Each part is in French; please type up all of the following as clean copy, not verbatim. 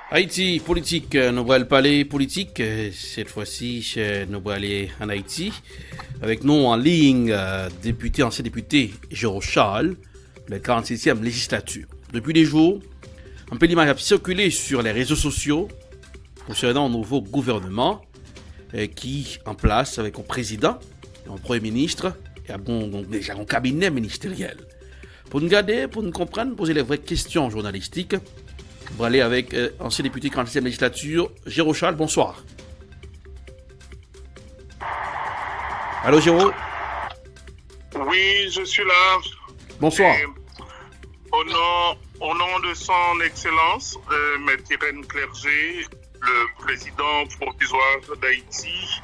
Haïti, politique, nous allons parler politique. Cette fois-ci, nous allons aller en Haïti. Avec nous en ligne, ancien député Jérôme Charles, la 46e législature. Depuis des jours, un peu d'image a circulé sur les réseaux sociaux concernant un nouveau gouvernement qui est en place avec un président, un premier ministre et déjà un cabinet ministériel. Pour nous garder, pour nous comprendre, poser les vraies questions journalistiques, on va aller avec ancien député 46e législature, Jérôme Charles, bonsoir. Allô Jérôme? Oui, je suis là. Bonsoir. Et au nom de son Excellence, Maître Irène Clerget, le président provisoire d'Haïti,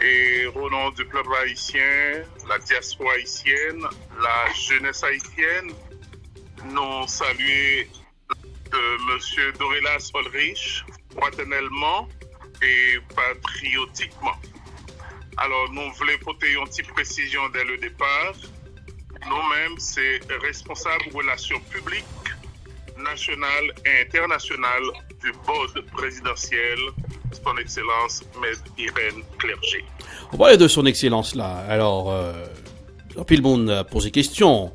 et au nom du peuple haïtien, la diaspora haïtienne, la jeunesse haïtienne, nous saluons M. Dorelas Ulrich fraternellement et patriotiquement. Alors, nous voulons porter une petite précision dès le départ. Nous-mêmes, c'est responsables de relations publiques, nationales et internationales du board présidentiel, son Excellence, Maître Irène Clerget. On parle de son Excellence là. Alors, puis le monde a posé question.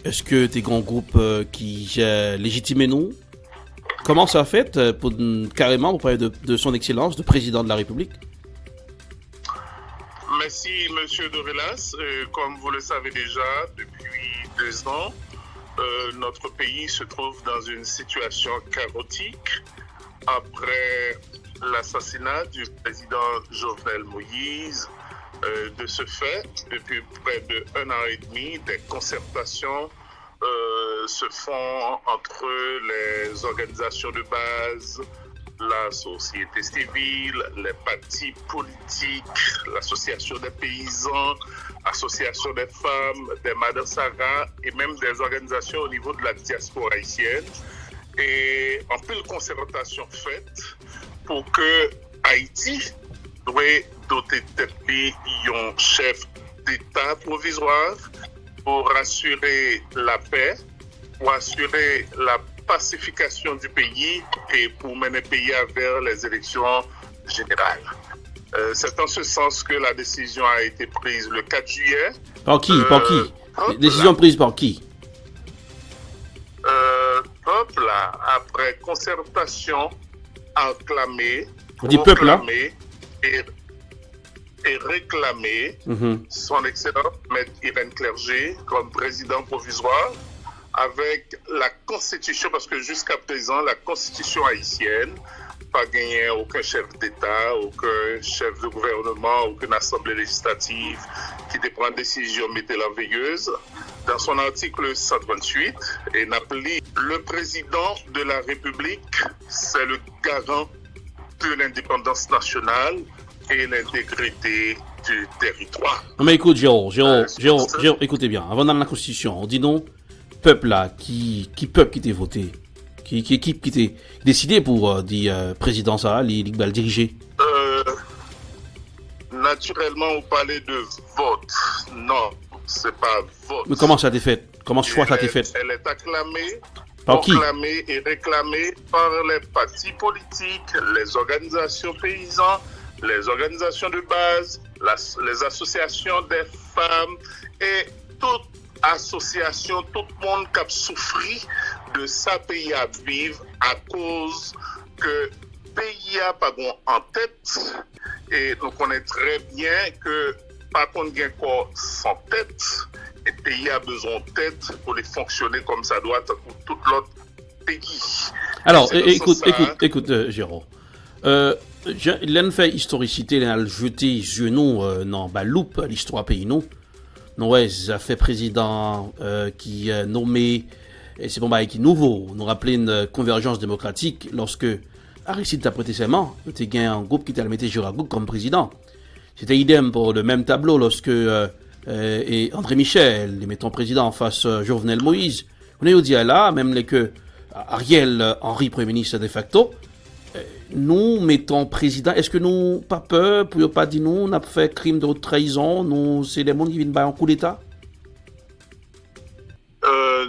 Est-ce que tes grands groupes qui légitimaient nous? Comment ça fait carrément pour parler de son Excellence, de président de la République? Merci, M. Dorelas. Comme vous le savez déjà, depuis 2 ans, notre pays se trouve dans une situation chaotique après l'assassinat du président Jovenel Moïse. De ce fait, depuis près d'1 an et demi, des concertations se font entre les organisations de base, la société civile, les partis politiques, l'association des paysans, l'association des femmes, des Madassara et même des organisations au niveau de la diaspora haïtienne. Et en pile concertation faite pour que Haïti doit doter d'un chef d'État provisoire pour assurer la paix, pour assurer la pacification du pays et pour mener le pays vers les élections générales. C'est en ce sens que la décision a été prise le 4 juillet. Par qui? Décision prise par qui? Peuple, après concertation, acclamé, On dit peuple là? Et réclamé son excellence Maître Irène Clerget comme président provisoire avec la constitution, parce que jusqu'à présent, la constitution haïtienne pas gagné aucun chef d'État, aucun chef de gouvernement, aucune assemblée législative qui prend décision mettait la veilleuse. Dans son article 138, et n'appelait le président de la République, c'est le garant de l'indépendance nationale et l'intégrité du territoire. Non mais écoute, Jérôme, écoutez bien. Avant dans la Constitution, on dit non, peuple là, qui peuple qui t'a voté, qui équipe qui t'a décidé pour dire président ça, l'Iqbal diriger. Naturellement, on parlait de vote. Non, c'est pas vote. Mais comment ça t'est fait? Comment ce choix ça t'est fait? Elle est acclamée. Par qui? Proclamée et réclamée par les partis politiques, les organisations paysannes, les organisations de base, les associations des femmes et toute association, tout le monde qui a souffert de sa pays à vivre à cause que pays a pas en tête et nous connaissons très bien que par contre il y a encore sans tête et le pays a besoin de tête pour les fonctionner comme ça doit pour tout l'autre pays. Alors écoute Jérôme. L'en fait historicité, l'en jeté genou dans la loupe l'histoire pays nous. Nous a fait président qui nommé et c'est bon bah qui nouveau. Nous rappelait une convergence démocratique lorsque Aristide a prêté serment, il y a un groupe qui t'a mis Juragouk comme président. C'était idem pour le même tableau lorsque et André Michel, les mettons président face Jovenel Moïse. On est dit là, même les que Ariel Henry, Premier ministre de facto, nous mettons président. Est-ce que nous pas peur pour pas dire nous, on a fait crime de haute trahison, nous c'est les gens qui viennent en coup d'État?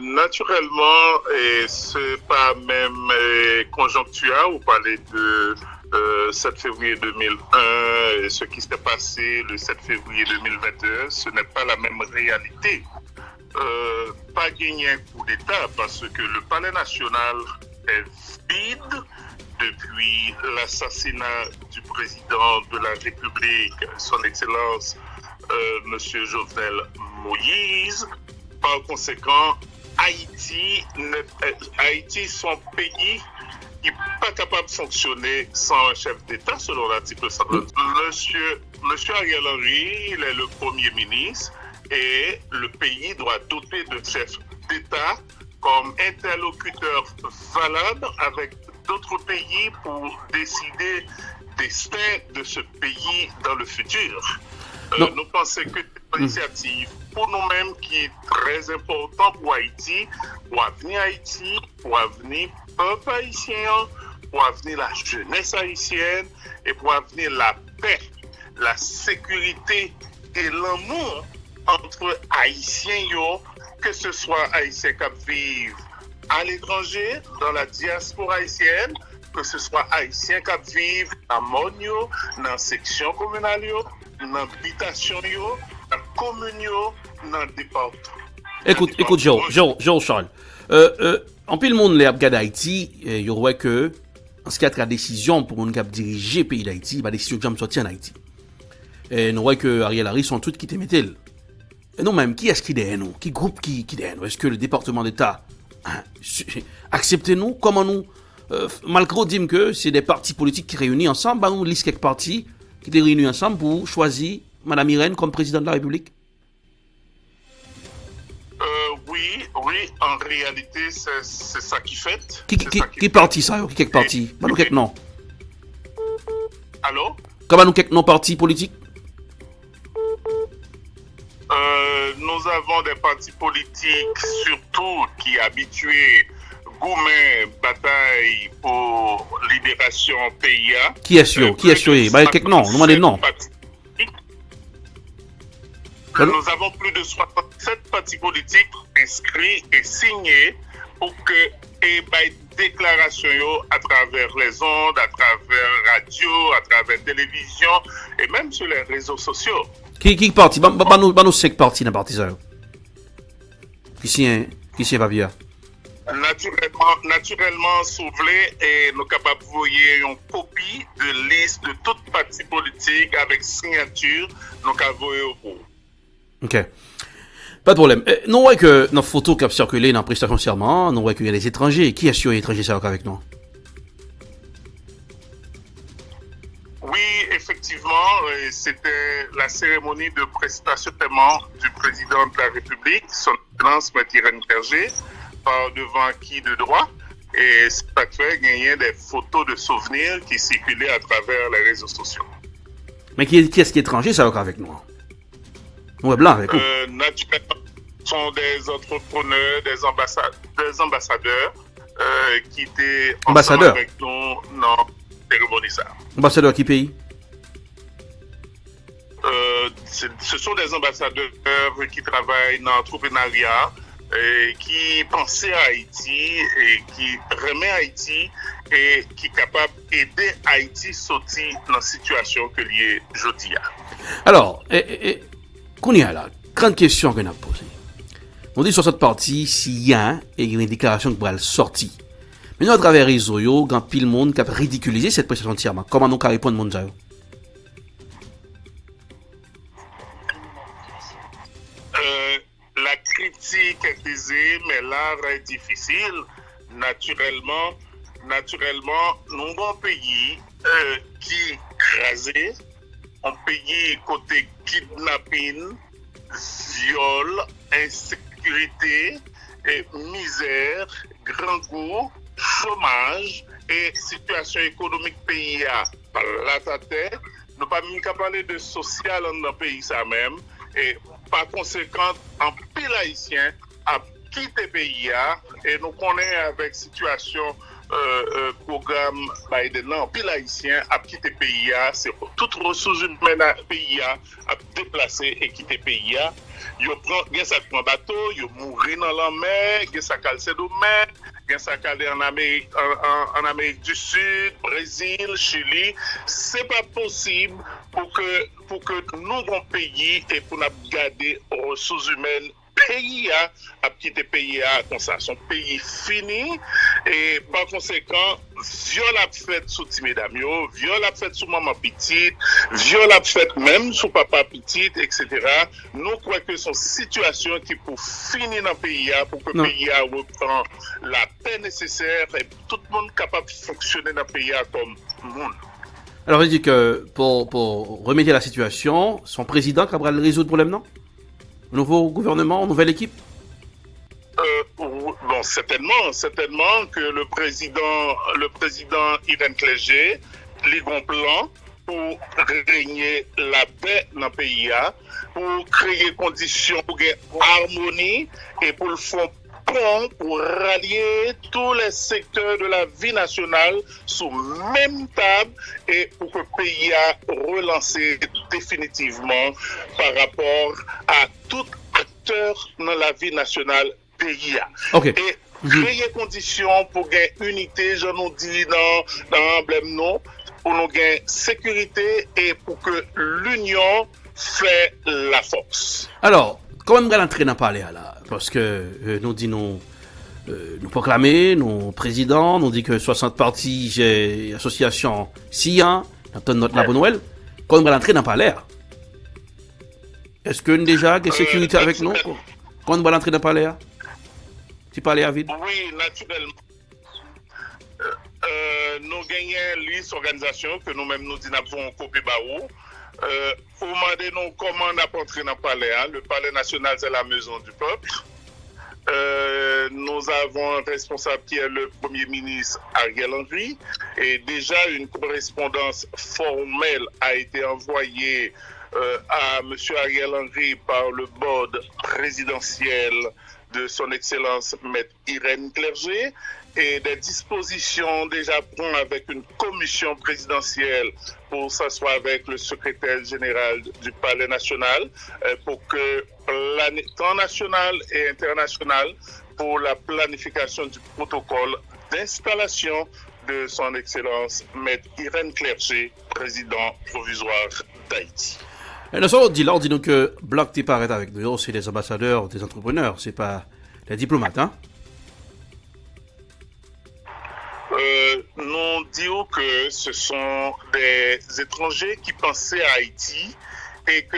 Naturellement, et c'est pas même conjoncturel, vous parlez de 7 février 2001 et ce qui s'est passé le 7 février 2021, ce n'est pas la même réalité. Pas gagné un coup d'État parce que le palais national est vide depuis l'assassinat du président de la République, son Excellence M. Jovenel Moïse. Par conséquent, Haïti, son pays, n'est pas capable de fonctionner sans un chef d'État, selon l'article 122. Monsieur Ariel Henry, il est le Premier ministre et le pays doit doter de chef d'État comme interlocuteur valable avec d'autres pays pour décider des destins de ce pays dans le futur. Nous pensons que cette initiative, pour nous-mêmes, qui est très importante pour Haïti, pour avenir Haïti, pour avenir peuple haïtien, pour avenir la jeunesse haïtienne et pour avenir la paix, la sécurité et l'amour entre Haïtiens, que ce soit Haïtiens qui vivent à l'étranger, dans la diaspora haïtienne, que ce soit Haïtiens qui vivent à Monio, dans la section communale, dans l'habitation, dans la commune, dans le département. Écoute, Jean-Charles. En plus, le monde les regarde Haïti, il y aurait que, en ce qui a la décision pour un cap diriger le pays d'Haïti, la décision de sortir en Haïti. Et nous voyons que Ariel Henry sont tous qui t'aiment. Et nous-mêmes, qui est-ce qui est nous? Qui groupe qui est nous? Est-ce que le département d'État acceptez-nous? Comment nous, malgré dire que c'est des partis politiques qui réunissent ensemble, nous liste quelques partis qui sont réunis ensemble pour choisir Mme Irène comme présidente de la République? Oui, en réalité, c'est ça qui fait. Qui parti ça? Qui quelques partis? Nous quelques noms. Allô? Comment nous quelques noms partis politiques? Nous avons des partis politiques, surtout qui habitués Goumen bataille pour libération PIA. Qui est sûr? Bah, quelques noms, nous demandons des noms. Nous avons plus de 67 partis politiques inscrits et signés pour que et déclaration à travers les ondes, à travers radio, à travers télévision et même sur les réseaux sociaux. Qui parti? Nous 5 partis dans parti ça. Qui est papier? Naturellement, soulevé et nous sommes capables d'envoyer une copie de liste de toutes partis politiques avec signature, nous sommes envoyés au bout. Ok. Pas de problème. Nous voyons que notre photo qui a circulé dans la prestation de serment, nous voyons qu'il y a des étrangers. Qui est sur les étrangers ça avec nous? Oui, effectivement, c'était la cérémonie de prestation de serment du président de la République, son Excellence M. Irène Berger, par devant qui de droit. Et c'est actuel, il y a des photos de souvenirs qui circulaient à travers les réseaux sociaux. Mais qui est-ce qui est étranger ça avec nous? Ouais, blanc avec nous. Naturellement, ce sont des entrepreneurs, des ambassadeurs qui étaient ensemble avec nous dans la cérémonie. Ambassadeur qui pays? Ce sont des ambassadeurs qui travaillent dans l'entrepreneuriat, qui pensent à Haïti et qui remet Haïti et qui est capable d'aider Haïti à sortir dans la situation que l'on est aujourd'hui. Alors, qu'on y a là, grande question qu'on a posée. On dit sur cette partie, s'il y a une déclaration qui va sortir. Mais nous, à travers les réseaux, il y a pile monde qui a ridiculisé cette prestation de serment. Comment nous allons répondre à monde ça? La critique est aisée, mais l'art est difficile. Naturellement, nous avons un pays qui est écrasé, un pays côté kidnapping, viol, insécurité, et misère, grand goût, chômage et situation économique pays à la tête. Nous ne pouvons pas parler de social dans le pays ça même. Et par conséquent, en pile haïtien a quitté le pays et nous connaissons avec situation programme Biden là, puis l'haïtien a quitté pays, c'est toute ressources humaines à pays a déplacé et quitté pays. Yo prend ça prend bateau, yo mourir dans la mer, gen ça calcé de mer, gen ça calé en Amérique du Sud, Brésil, Chili, c'est pas possible pour que nous grand pays et pour nous garder ressources humaines pays a quitté pays comme ça, son pays fini et par conséquent viol a fait sous mesdames viol a fait sous maman petite, viol a fait même sous papa petite, etc. Nous croyons que son situation qui pour finir dans le pays pour que le pays reprend la paix nécessaire et tout le monde capable de fonctionner dans le pays comme monde. Alors, il dit que pour remédier à la situation, son président qui va résoudre le problème, non? Nouveau gouvernement, nouvelle équipe? Bon, certainement que le président Irène Clerget, il a un plan pour régner la paix dans le pays, pour créer conditions pour gagner harmonie et pour le faire pour rallier tous les secteurs de la vie nationale sous même table et pour que le pays a relancé définitivement par rapport à tout acteur dans la vie nationale pays. Okay. Et créer conditions pour gagner unité, je nous dis dans l'emblème non, pour nous gagner sécurité et pour que l'union fait la force. Alors, comment on va entrer dans le palais là? Parce que nous disons, nous proclamer, nos présidents, nous dit que 60 partis, j'ai association SIA, notre la bonne Noël. Comment on va entrer dans le palais? Est-ce que nous déjà des sécurité avec nous? Comment on va entrer dans le palais? Tu parlais à vide? Oui, naturellement. Nous gagnons une liste d'organisation que nous-mêmes nous disons avons copié barreau. Pour demander nous comment on a entré dans le palais. Le palais national, c'est la maison du peuple. Nous avons un responsable qui est le Premier ministre Ariel Henry. Et déjà, une correspondance formelle a été envoyée à M. Ariel Henry par le board présidentiel de son Excellence Maître Irène Clerget et des dispositions déjà prises avec une commission présidentielle pour s'asseoir avec le secrétaire général du Palais national pour que tant national et international pour la planification du protocole d'installation de son Excellence Maître Irène Clerget, président provisoire d'Haïti. Et nous on dit nous que Bloc qui paraît avec nous, c'est les ambassadeurs, des entrepreneurs, c'est pas les diplomates, hein? Nous disons que ce sont des étrangers qui pensaient à Haïti et que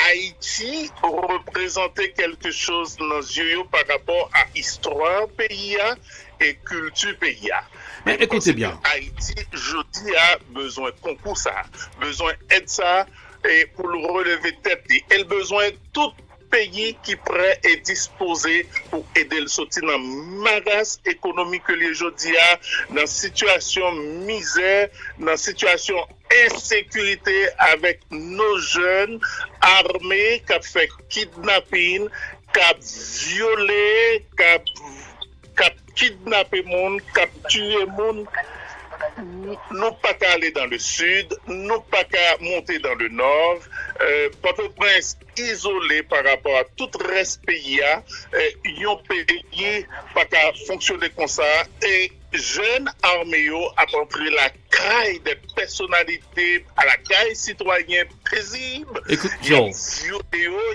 Haïti représentait quelque chose dans nos yeux par rapport à l'histoire pays et culture pays. Mais écoutez bien. Haïti, je dis, a besoin de concours, ça, besoin d'aide ça, et pour le relever tête, et le besoin de tout pays qui prêt et disposé pour aider le sortir dans magas économique que les aujourd'hui dans situation misère, dans situation insécurité avec nos jeunes armés qui fait kidnapping, qui violé, qui kidnappé monde, qui tué monde. Nous pas qu'à aller dans le sud, nous pas qu'à monter dans le nord. Port-au-Prince isolé par rapport à tout le reste pays, ils ont pays pas qu'à fonctionner comme ça. Et jeunes armés a pris la caille des personnalités à la caille citoyen paisible. Écoute, il y a violé,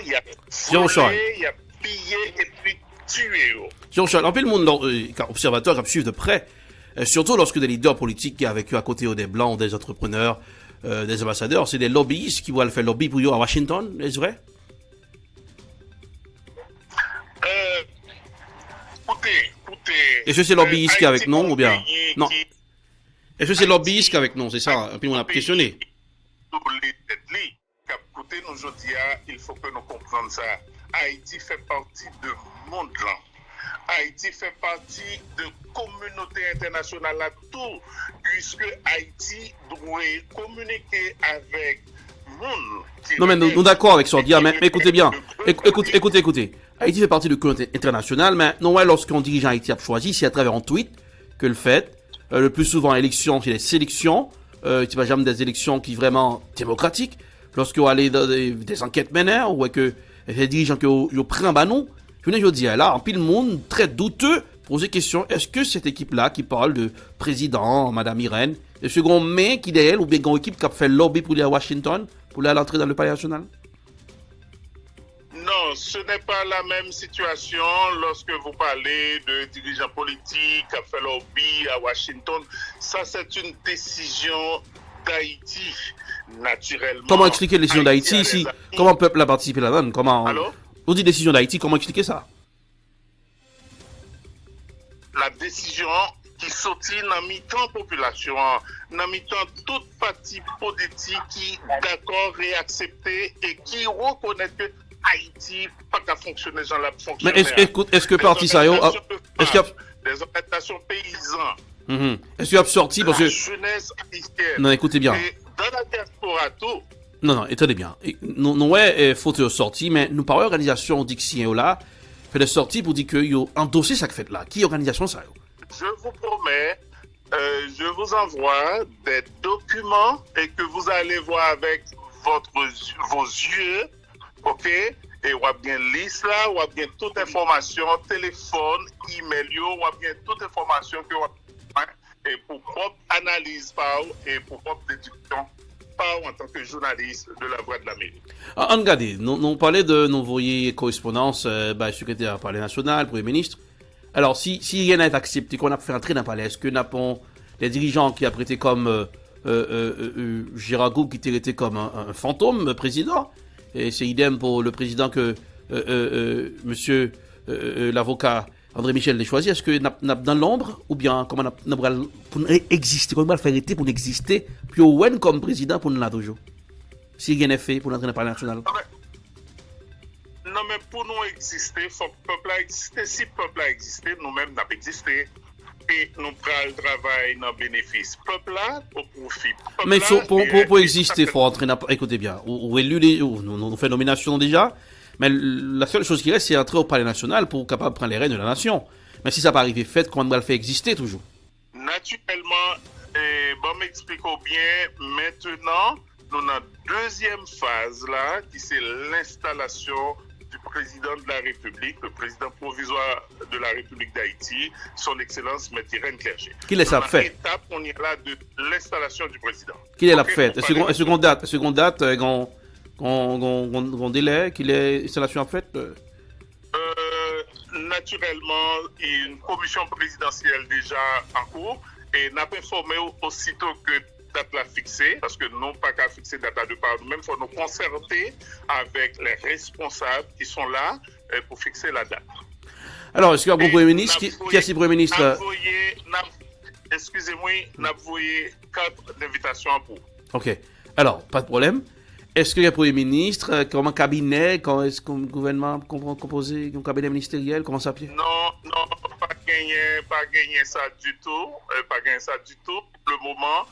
il y a volé, il y a pillé et puis tué. Jean-Charles, en plus le monde observateur qui suit de près. Surtout lorsque des leaders politiques qui avec eux à côté des blancs, des entrepreneurs, des ambassadeurs, c'est des lobbyistes qui vont faire lobby pour eux à Washington, est-ce vrai? Écoutez. Est-ce que c'est lobbyiste qui est avec nous ou bien? Non. Est-ce que c'est lobbyiste qui est avec nous, c'est ça? Et puis on a questionné. Écoutez, nous aujourd'hui, il faut que nous comprenions ça. Haïti fait partie de monde là. Haïti fait partie de communauté internationale à tout, puisque Haïti doit communiquer avec monde. Non, mais nous d'accord avec Sordia, mais écoutez bien. Écoutez. Haïti fait partie de communauté internationale, mais non, lorsqu'un dirigeant Haïti a choisi, c'est à travers un tweet que le fait, le plus souvent élections, c'est les sélections, tu vas jamais des élections qui vraiment démocratiques. Lorsque vous allez dans des enquêtes menées, ou que les dirigeants qui ont pris un banon, je veux dire là, en pile monde très douteux, poser question, est-ce que cette équipe-là qui parle de président, Madame Irène, est-ce qu'on met qui derrière ou bien une équipe qui a fait lobby pour aller à Washington, pour aller à l'entrée dans le palais national? Non, ce n'est pas la même situation lorsque vous parlez de dirigeants politiques qui ont fait lobby à Washington. Ça, c'est une décision d'Haïti, naturellement. Comment expliquer les décisions d'Haïti ici? Comment le peuple a participé là-dedans? Comment? Allô? On dit décision d'Haïti, comment expliquer ça? La décision qui sortit dans mi-temps population, dans mi-temps toute partie politique qui d'accord et accepté et qui reconnaît que Haïti pas qu'à fonctionner dans la fonction. Mais est-ce que parti ça est-ce qu'il y a des organisations paysannes. Est-ce qu'il y a sorti parce que la jeunesse haïtienne. non, écoutez bien. Et dans la diaspora tout. Non, attendez bien. Nous ouais, faut te sortir, mais nous par organisation Dixien là, fait des sorties pour dire que yo endossé ça que fait là. Qui organisation ça yo? Je vous promets, je vous envoie des documents et que vous allez voir avec vos yeux, ok? Et vous avez bien liste là, vous avez bien toute information, téléphone, email, vous avez bien toute information que vous avez et pour propre analyse par et pour propre déduction par en tant que journaliste de la Voix de l'Amérique. En regardez, nous parlait de nos voyez correspondance, secrétaire du Palais national, Premier ministre. Alors, si rien n'est accepté, qu'on a fait entrer dans le palais, est-ce que nous avons les dirigeants qui a prêté comme Gérard Gou, qui était comme un fantôme président, et c'est idem pour le président que monsieur l'avocat André Michel l'a choisi. Est-ce que nous dans l'ombre, ou bien comment nous pour exister, comment nous faire arrêter pour exister, puis au comme président pour nous là toujours? Si rien n'est fait pour l'entrée dans le palais national. Non, mais pour nous exister, il faut que le peuple a existé. Si le peuple a existé, nous-mêmes n'avons existé. Et nous prenons le travail dans le bénéfice. Le peuple là, au profit. Mais pour exister, il faut entrer dans... Écoutez bien, ou élu nous fait nomination déjà, mais la seule chose qui reste, c'est entrer au palais national pour capable prendre les rênes de la nation. Mais si ça n'a pas arrivé fait, comment on va le faire exister toujours? Naturellement, bon, m'expliquons bien, maintenant, nous avons la deuxième phase là, qui c'est l'installation du président de la République, le président provisoire de la République d'Haïti, son Excellence M. Irène Clerget. Qui est ça fait? Étape, on y est là de l'installation du président. Qui est la fait? Est-ce qu'on date, qu'on délai, qu'il est installation en fait? Naturellement, il y a une commission présidentielle déjà en cours et n'a pas informé aussitôt que date la fixée, parce que non pas qu'à fixer date de part nous-mêmes, il faut nous concerter avec les responsables qui sont là pour fixer la date. Alors, est-ce qu'il y a un Premier ministre qui est le Premier ministre? Excusez-moi, n'a envoyé 4 invitations en cours. Ok. Alors, pas de problème. Est-ce qu'il y a un Premier ministre, comme un cabinet, est-ce qu'un gouvernement composé, un cabinet ministériel, comment ça s'appelle? Non, pas gagner ça du tout. Pas gagner ça du tout. Pour le moment,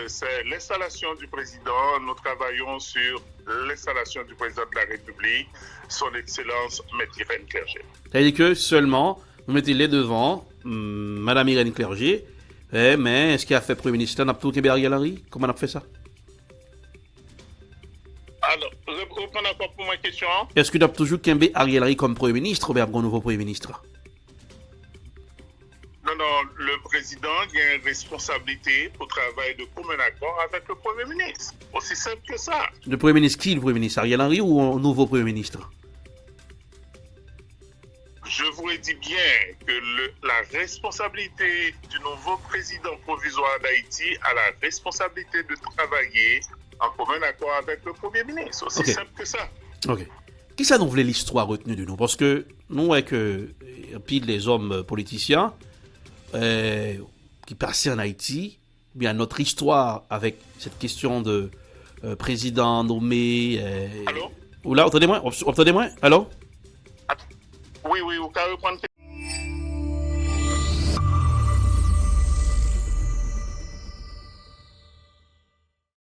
c'est l'installation du président. Nous travaillons sur l'installation du président de la République, son Excellence M. Irène Clerget. C'est-à-dire que seulement, vous mettez-les devant, Madame Irène Clerget, mais est-ce qu'il a fait Premier ministre? On a tout Québec Ariel Henry? Comment on a fait ça? Alors, reprenez encore pour ma question. Est-ce qu'il a toujours Kembe Ariel Henry comme Premier ministre ou bien un nouveau Premier ministre? Non, le président a une responsabilité pour travailler de commun accord avec le Premier ministre. Aussi simple que ça. Le Premier ministre qui, le Premier ministre? Ariel Henry ou un nouveau Premier ministre? Je vous ai dit bien que la responsabilité du nouveau président provisoire d'Haïti a la responsabilité de travailler en commun accord avec le Premier ministre. Aussi simple que ça. Ok. Qui ça nous voulait l'histoire retenue de nous? Parce que nous, avec pile les hommes politiciens qui passaient en Haïti, bien notre histoire avec cette question de président nommé. Allô? Ou là, entendez-moi? Allô? Oui, vous pouvez reprendre.